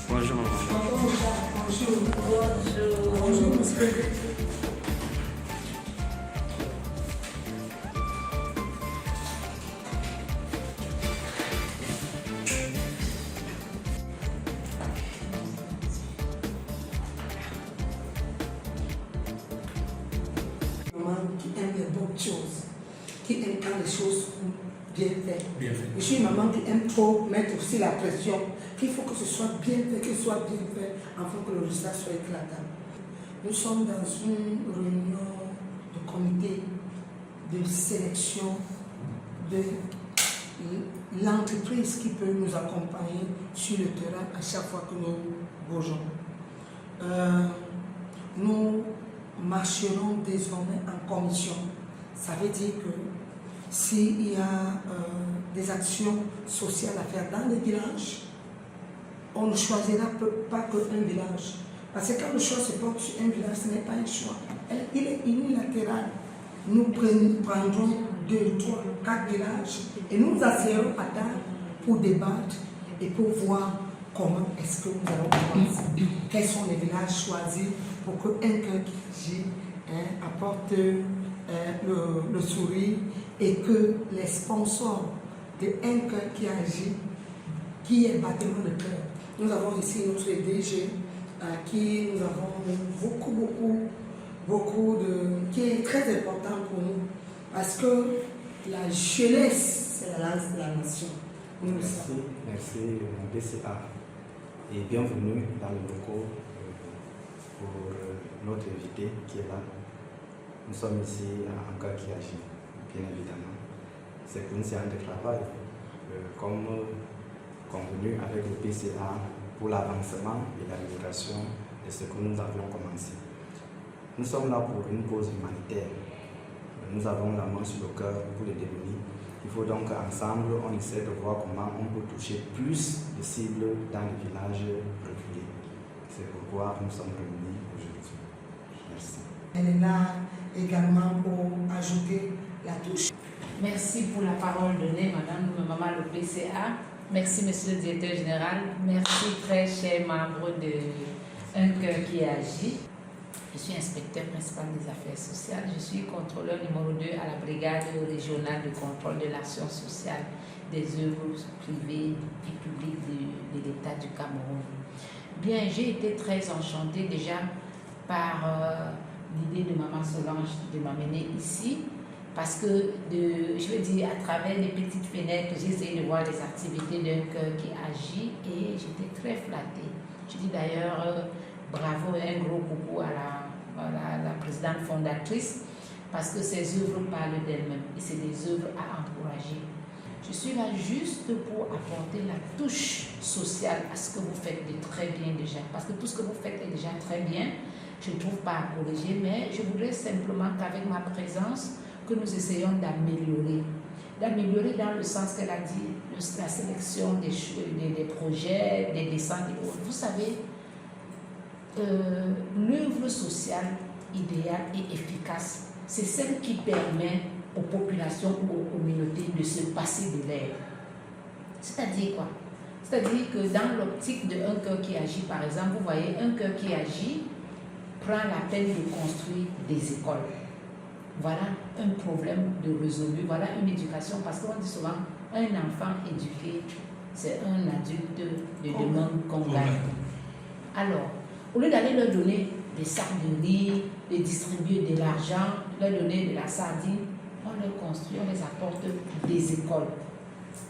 Bonjour. Bonjour. Qui aime les bonnes choses, qui aime quand les choses sont bien faites. Je suis une maman qui aime trop mettre aussi la pression, qu'il faut que ce soit bien fait, que ce soit bien fait, afin que le résultat soit éclatant. Nous sommes dans une réunion de comité de sélection de l'entreprise qui peut nous accompagner sur le terrain à chaque fois que nous bougeons. Nous marcherons désormais en commission. Ça veut dire que s'il y a des actions sociales à faire dans les villages, on ne choisira pas qu'un village. Parce que quand le choix se porte sur un village, ce n'est pas un choix. Il est unilatéral. Nous prendrons 2, 3, 4 villages et nous asseurons à table pour débattre et pour voir comment est-ce que nous allons commencer. Quels sont les villages choisis pour qu'un cœur qui agit apporte le sourire et que les sponsors de un cœur qui agit, qui est battement de cœur. Nous avons ici notre DG qui nous avons beaucoup qui est très important pour nous parce que la jeunesse, c'est la lance de la nation. Merci BCA et bienvenue dans le locaux pour notre invité qui est là. Nous sommes ici à Anka qui agit, bien évidemment. C'est pour une séance de travail, comme convenu avec le PCA pour l'avancement et la libération de ce que nous avions commencé. Nous sommes là pour une cause humanitaire. Nous avons la main sur le cœur pour les démunis. Il faut donc qu'ensemble, on essaie de voir comment on peut toucher plus de cibles dans les villages reculés. C'est pourquoi nous sommes réunis aujourd'hui. Merci. Elle est là également pour ajouter la touche. Merci pour la parole donnée, Madame Maman le PCA. Merci, Monsieur le Directeur Général. Merci, très chers membres de Un Cœur qui agit. Je suis inspecteur principal des affaires sociales. Je suis contrôleur numéro 2 à la brigade régionale de contrôle de l'action sociale des œuvres privées et publiques de l'État du Cameroun. Bien, j'ai été très enchantée déjà par l'idée de Maman Solange de m'amener ici parce que, je veux dire, à travers les petites fenêtres, j'ai essayé de voir les activités d'Un Cœur qui agit et j'étais très flattée. Je dis d'ailleurs bravo et un gros coucou à la présidente fondatrice parce que ces œuvres parlent d'elles-mêmes et c'est des œuvres à encourager. Je suis là juste pour apporter la touche sociale à ce que vous faites de très bien déjà parce que tout ce que vous faites est déjà très bien. Je ne trouve pas à corriger, mais je voudrais simplement qu'avec ma présence, que nous essayons d'améliorer. D'améliorer dans le sens qu'elle a dit, la sélection des projets, des dessins, des autres. Vous savez, l'œuvre sociale idéale et efficace, c'est celle qui permet aux populations ou aux communautés de se passer de l'air. C'est-à-dire quoi? C'est-à-dire que dans l'optique de Un Cœur qui agit, par exemple, vous voyez, Un Cœur qui agit prend la peine de construire des écoles. Voilà un problème de résolu, voilà une éducation, parce qu'on dit souvent, un enfant éduqué, c'est un adulte de demain qu'on gagne. Alors, au lieu d'aller leur donner des sacs de riz, de distribuer de l'argent, leur donner de la sardine, on leur construit, on les apporte des écoles.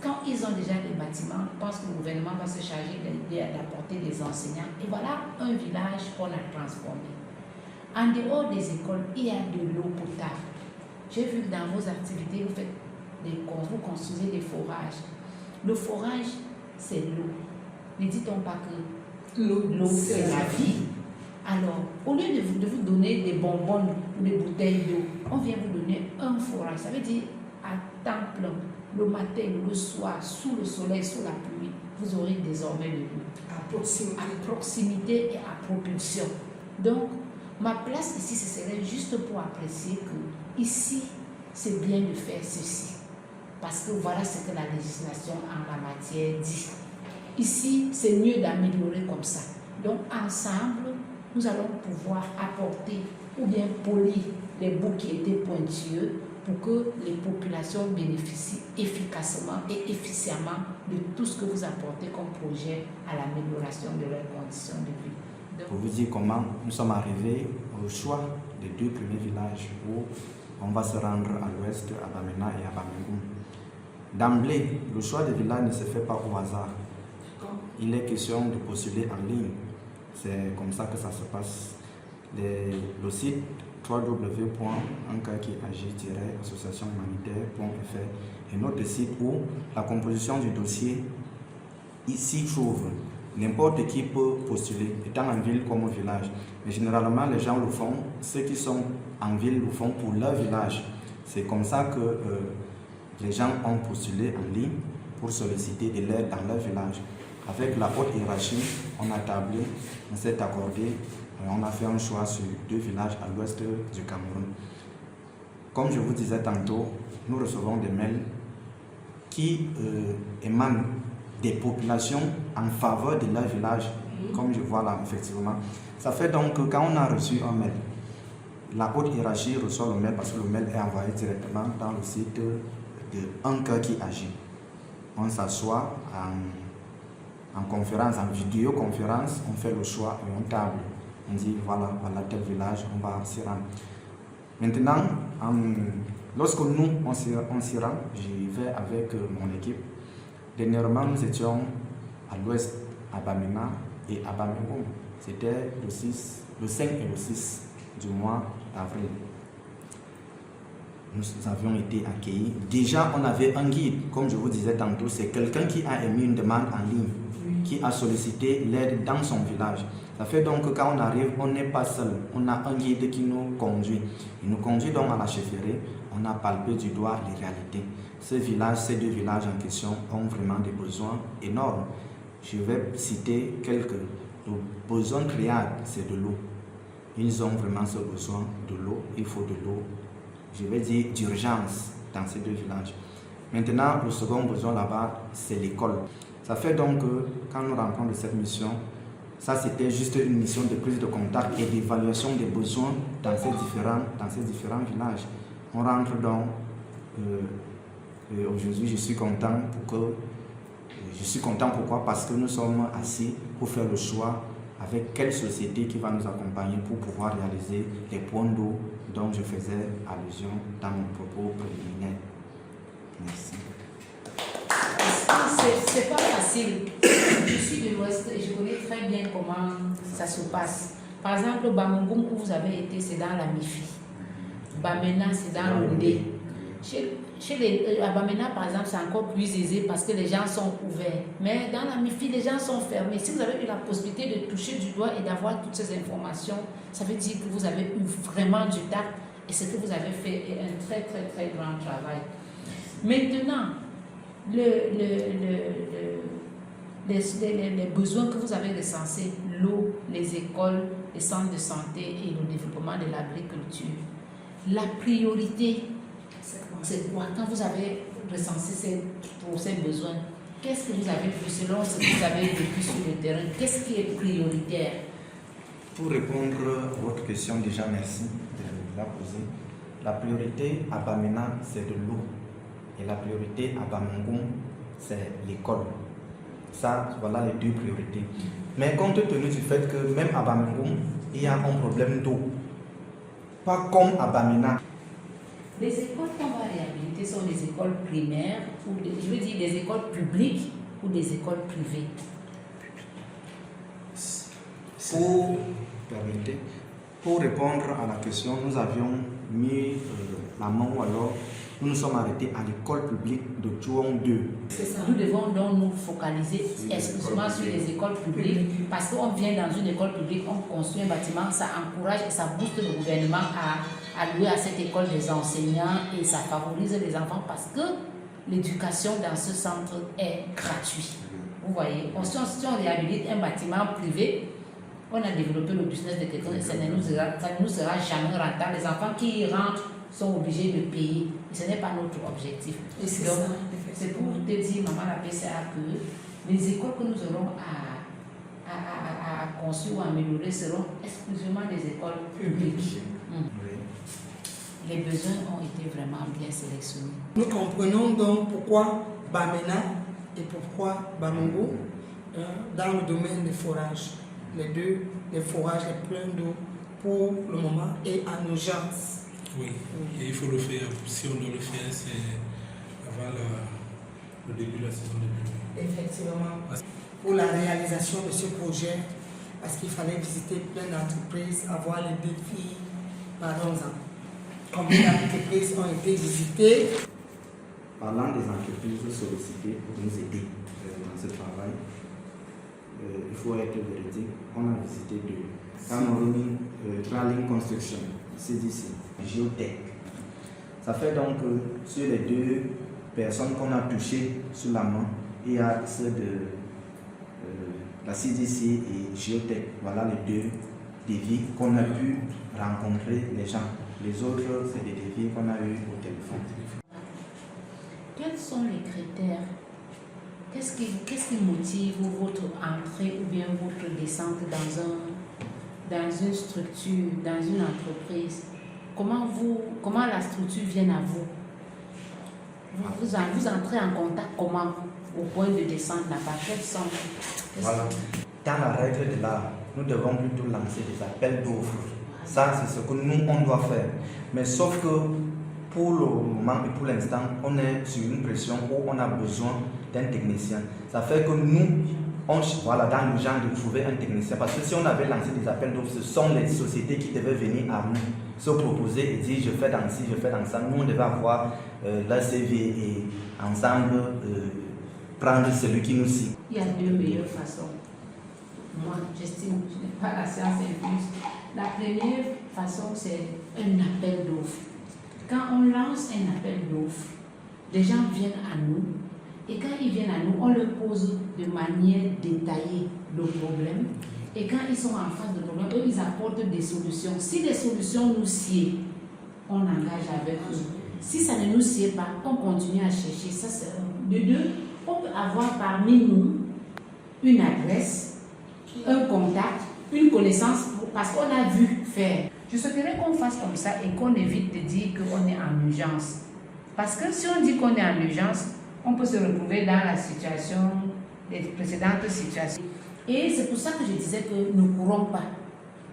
Quand ils ont déjà des bâtiments, je pense que le gouvernement va se charger d'apporter des enseignants. Et voilà un village qu'on a transformé. En dehors des écoles, il y a de l'eau potable. J'ai vu que dans vos activités, vous construisez des forages. Le forage, c'est l'eau. Ne dit-on pas que l'eau, c'est la vie? Alors, au lieu de vous donner des bonbons ou des bouteilles d'eau, on vient vous donner un forage. Ça veut dire à temps plein, le matin, le soir, sous le soleil, sous la pluie, vous aurez désormais de l'eau. À proximité et à propulsion. Donc, ma place ici, ce serait juste pour apprécier que ici, c'est bien de faire ceci. parce que voilà ce que la législation en la matière dit. Ici, c'est mieux d'améliorer comme ça. Donc, ensemble, nous allons pouvoir apporter ou bien polir les bouts qui étaient pointilleux pour que les populations bénéficient efficacement et efficacement de tout ce que vous apportez comme projet à l'amélioration de leurs conditions de vie. Donc, pour vous dire comment nous sommes arrivés au choix des 2 premiers villages où on va se rendre à l'ouest, à Bamena et à Bamingum. D'emblée, le choix des villages ne se fait pas au hasard. Il est question de postuler en ligne. C'est comme ça que ça se passe. Le site www.ankakiagi-associationhumanitaire.fr est notre site où la composition du dossier s'y trouve. N'importe qui peut postuler, étant en ville comme au village. Mais généralement, les gens le font, ceux qui sont en ville le font pour leur village. C'est comme ça que les gens ont postulé en ligne pour solliciter de l'aide dans leur village. Avec la haute hiérarchie, on a tablé, on s'est accordé, on a fait un choix sur 2 villages à l'ouest du Cameroun. Comme je vous disais tantôt, nous recevons des mails qui émanent des populations en faveur de leur village, comme je vois là, effectivement. Ça fait donc que quand on a reçu un mail, la haute hiérarchie reçoit le mail parce que le mail est envoyé directement dans le site de Un Cœur qui agit. On s'assoit en conférence, en vidéoconférence, on fait le choix et on table. On dit voilà tel village, on va s'y rendre. Maintenant, lorsque nous, on s'y rend, j'y vais avec mon équipe. Dernièrement, nous étions à l'ouest, à Bamena et à Bamingum. C'était le 5 et le 6 du mois d'avril. Nous avions été accueillis. Déjà, on avait un guide, comme je vous disais tantôt, c'est quelqu'un qui a émis une demande en ligne, qui a sollicité l'aide dans son village. Ça fait donc que quand on arrive, on n'est pas seul. On a un guide qui nous conduit. Il nous conduit donc à la chefferie. On a palpé du doigt les réalités. Ces 2 villages en question ont vraiment des besoins énormes. Je vais citer quelques. Le besoin créal, c'est de l'eau. Ils ont vraiment ce besoin de l'eau. Il faut de l'eau, je vais dire, d'urgence dans ces 2 villages. Maintenant, le second besoin là-bas, c'est l'école. Ça fait donc que quand nous rentrons de cette mission, ça c'était juste une mission de prise de contact et d'évaluation des besoins dans ces différents villages. On rentre donc, aujourd'hui je suis content pourquoi? Parce que nous sommes assis pour faire le choix avec quelle société qui va nous accompagner pour pouvoir réaliser les points d'eau dont je faisais allusion dans mon propos préliminaire. Merci. C'est pas facile. Je suis de l'Ouest et je connais très bien comment ça se passe. Par exemple, Bamingum où vous avez été, c'est dans la Mifi. Bamena, c'est dans le Ndé. À Bamena, par exemple, c'est encore plus aisé parce que les gens sont ouverts. Mais dans la Mifi, les gens sont fermés. Si vous avez eu la possibilité de toucher du doigt et d'avoir toutes ces informations, ça veut dire que vous avez eu vraiment du tact et ce que vous avez fait est un très, très, très grand travail. Maintenant, les besoins que vous avez recensés, l'eau, les écoles, les centres de santé et le développement de l'agriculture, la priorité, c'est quoi? Quand vous avez recensé pour ces besoins, qu'est-ce que vous avez vu selon ce que vous avez vécu sur le terrain? Qu'est-ce qui est prioritaire? Pour répondre à votre question, déjà merci de la poser. La priorité à Bamena, c'est de l'eau. Et la priorité à Bamingum, c'est l'école. Ça, voilà les 2 priorités. Mais compte tenu du fait que même à Bamingum, il y a un problème d'eau. Pas comme à Bamena. Les écoles qu'on va réhabiliter sont des écoles primaires, ou je veux dire des écoles publiques ou des écoles privées. Pour répondre à la question, nous avions mis la main ou alors nous nous sommes arrêtés à l'école publique de Tuong 2. Nous devons donc nous focaliser exclusivement sur les écoles publiques parce qu'on vient dans une école publique, on construit un bâtiment, ça encourage et ça booste le gouvernement à louer à cette école des enseignants et ça favorise les enfants parce que l'éducation dans ce centre est gratuite. Vous voyez, si on réhabilite un bâtiment privé, on a développé le business de quelqu'un et ça ne nous sera jamais rentable. Les enfants qui y rentrent sont obligés de payer. ce n'est pas notre objectif. Et c'est Donc, ça, c'est pour effectivement. te dire, maman la PCA, que les écoles que nous aurons à construire ou à améliorer seront exclusivement des écoles publiques. Oui. Les besoins ont été vraiment bien sélectionnés. Nous comprenons donc pourquoi Bamena et pourquoi Bamongo dans le domaine des forages. Les deux, les forages, les pleins d'eau pour le moment et en urgence. Oui, et il faut le faire. Si on doit le faire, c'est avant le début de la saison de pluie. Effectivement, pour la réalisation de ce projet, parce qu'il fallait visiter plein d'entreprises, avoir les défis, parlons-en. Combien d'entreprises ont été visitées? Parlant des entreprises sollicitées pour nous aider dans ce travail, il faut être véridique. On a visité deux. Cameroun Trailing Construction, CDC, Geotech. Ça fait donc que sur les deux personnes qu'on a touchées sous la main, il y a ceux de la CDC et Geotech. Voilà les deux défis qu'on a pu rencontrer les gens. Les autres, c'est des défis qu'on a eu au téléphone. Quels sont les critères? Qu'est-ce qui motive votre entrée ou bien votre descente dans une structure, dans une entreprise? Comment la structure vient à vous? Vous entrez en contact comment au point de descendre là-bas? Quels sont? Voilà. Dans la règle de l'art, nous devons plutôt lancer des appels d'offres. Ça, c'est ce que nous, on doit faire. Mais sauf que pour le moment et pour l'instant, on est sur une pression où on a besoin d'un technicien. Ça fait que nous, voilà, dans le genre de trouver un technicien. Parce que si on avait lancé des appels d'offres, ce sont les sociétés qui devaient venir à nous se proposer et dire je fais dans ci, je fais dans ça. Nous, on devait avoir la CV et ensemble prendre celui qui nous suit. Il y a deux meilleures façons. Moi, j'estime que je n'ai pas la science infuse. La première façon, c'est un appel d'offres. Quand on lance un appel d'offres, les gens viennent à nous. Et quand ils viennent à nous, on leur pose de manière détaillée le problème. Et quand ils sont en face de problème, eux, ils apportent des solutions. Si les solutions nous sied, on engage avec eux. Si ça ne nous sied pas, on continue à chercher. Ça, c'est un. De deux, on peut avoir parmi nous une adresse, un contact, une connaissance, parce qu'on a vu faire. Je souhaiterais qu'on fasse comme ça et qu'on évite de dire qu'on est en urgence. Parce que si on dit qu'on est en urgence, on peut se retrouver dans la situation, les précédentes situations. Et c'est pour ça que je disais que nous ne courons pas.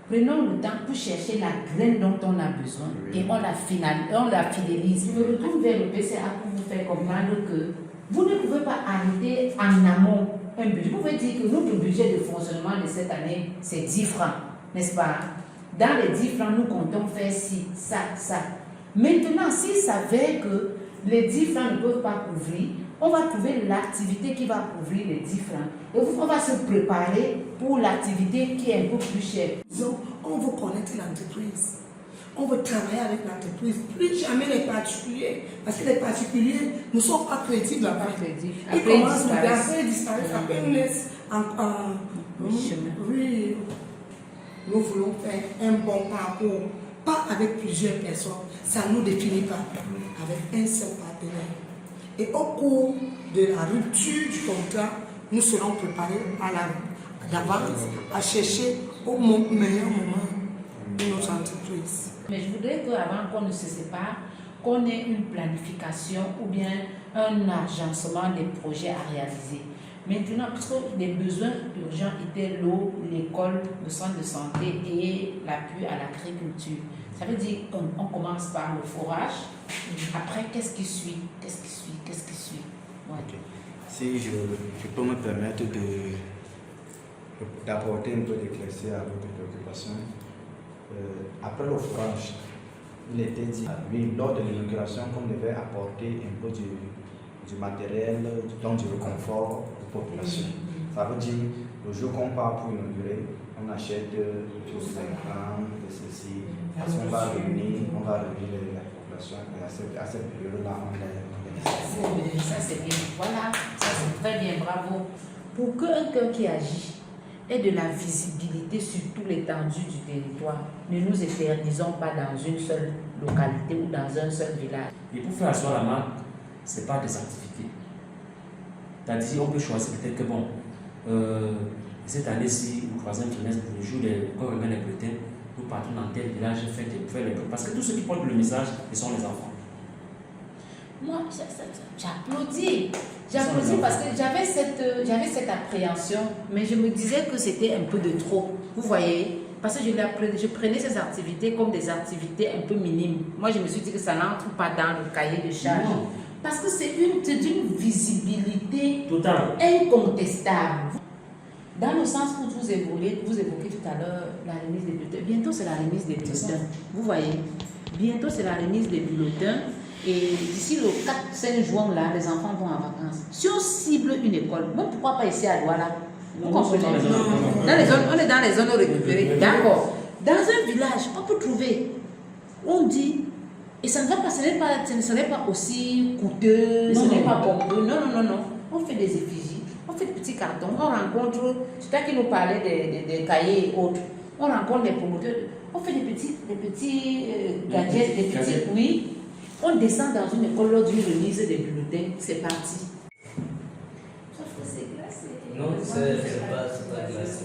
Prenons le temps pour chercher la graine dont on a besoin et on la fidélise. Je me retourne vers le PCA pour vous faire comprendre que vous ne pouvez pas arrêter en amont un budget. Vous pouvez dire que notre budget de fonctionnement de cette année, c'est 10 francs, n'est-ce pas? Dans les 10 francs, nous comptons faire ci, ça, ça. Maintenant, s'il s'avère que les 10 francs ne peuvent pas couvrir, on va trouver l'activité qui va couvrir les 10 francs. Et on va se préparer pour l'activité qui est un peu plus chère. Donc, on veut connaître l'entreprise. On veut travailler avec l'entreprise. Plus jamais les particuliers. Parce que les particuliers ne sont pas crédibles là-bas. Ils commencent, mais après ils disparaissent. Après ils nous laissent en chemin. Oui. Nous voulons faire un bon parcours. Pas avec plusieurs personnes. Ça ne nous définit pas. Avec un seul partenaire. Et au cours de la rupture du contrat, nous serons préparés d'avance à chercher au meilleur moment de notre entreprise. Mais je voudrais qu'avant qu'on ne se sépare, qu'on ait une planification ou bien un agencement des projets à réaliser. Maintenant, parce que les besoins urgents étaient l'eau, l'école, le centre de santé et l'appui à l'agriculture. Ça veut dire qu'on commence par le forage. Après, qu'est-ce qui suit? Ouais. Okay. Si je peux me permettre d'apporter un peu d'éclaircie à votre préoccupation. Après le forage, il était dit, oui, lors de l'inauguration, qu'on devait apporter un peu du matériel, donc du réconfort aux populations. Ça veut dire, le jour qu'on part pour inaugurer, on achète tous les écrans, de ceci, parce qu'on va réunir la population, et à cette période-là, on est. Ça c'est bien, voilà, ça c'est très bien, bravo. Pour quelqu'un qui agit ait de la visibilité sur toute l'étendue du territoire, ne nous éternisons pas dans une seule localité ou dans un seul village. Et pour faire asseoir la marque, ce n'est pas des activités. C'est-à-dire, on peut choisir peut-être que bon, cette année-ci, au troisième trimestre, pour le jour quand on remet les bulletins, nous partons dans tel village faire les trucs. Parce que tous ceux qui portent le message, ce sont les enfants. Moi, j'applaudis. J'applaudis parce que j'avais cette appréhension, mais je me disais que c'était un peu de trop. Vous voyez? Parce que je prenais ces activités comme des activités un peu minimes. Moi, je me suis dit que ça n'entre pas dans le cahier de charge. Non. Parce que c'est d'une visibilité Total. incontestable. Dans le sens où vous évoquez tout à l'heure la remise des bulletins. Bientôt, c'est la remise des bulletins. Vous voyez? Bientôt, c'est la remise des bulletins. Et d'ici le 4-5 juin, là, les enfants vont en vacances. Si on cible une école, bon, pourquoi pas ici à Douala? Vous comprenez? On est dans les zones récupérées. D'accord. Dans un village, on peut trouver, on dit, et ça ne va pas, ce n'est pas aussi coûteux, ce n'est pas pompeux. Non. On fait des effigies, on fait des petits cartons, on rencontre, c'est toi qui nous parlais des cahiers et autres, on rencontre des promoteurs, on fait des petits gadgets, des petits, oui. On descend dans une école lors d'une remise des bulletins, c'est parti. Sauf que c'est glacé. Non, c'est pas glacé.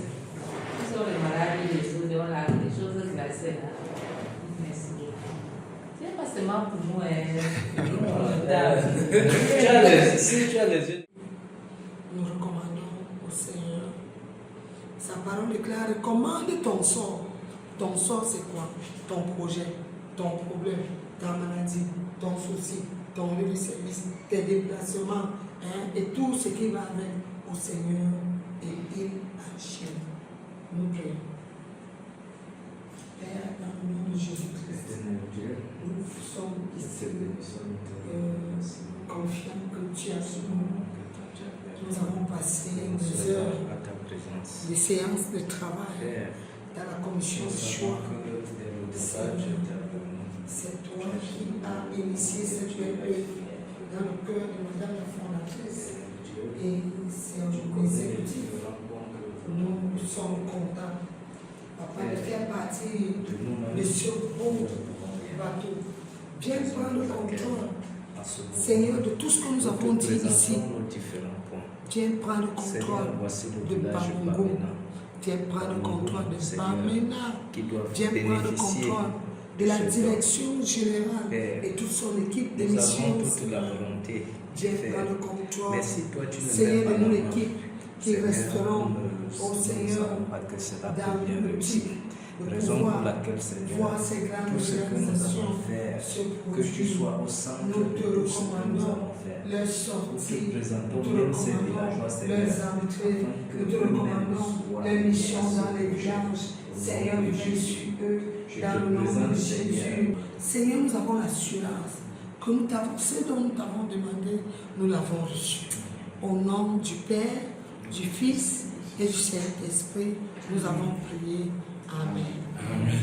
Ils sont les maladies, les choses glacées là. Merci. C'est pas seulement pour nous, Si tu as les yeux. Nous recommandons au Seigneur. Sa parole déclare, commande ton sort. Ton sort, c'est quoi? Ton projet, ton problème, ta maladie, ton souci, ton lieu de service, tes déplacements, et tout ce qui va avec au Seigneur, et il achève. Nous prions. Père, dans le nom de Jésus-Christ, nous sommes ici confiants que tu as sur nous. Nous avons passé des heures de séances de travail dans la commission de choix. C'est toi qui as initié cette BPE dans le cœur de Madame la fondatrice et c'est un exécutif. Nous sommes contents, Papa, de faire partie de ce beau bateau. Viens prendre le contrôle, Seigneur, de tout ce que nous avons dit ici. Viens prendre le contrôle de Bango. Viens prendre le contrôle de Bamena. Viens prendre le contrôle de la direction générale et toute son équipe de mission. Viens prendre le contrôle. Seigneur, de nous l'équipe qui resteront au Seigneur dans le but de pouvoir voir ces grandes organisations se produire. Nous te recommandons leur sortie, nous te recommandons leurs entrées, nous te recommandons leur mission dans les villages. Seigneur, viens sur eux dans le nom de Jésus. Seigneur, nous avons l'assurance que ce dont nous t'avons demandé, nous l'avons reçu. Au nom du Père, du Fils et du Saint-Esprit, nous avons prié. Amen. Amen.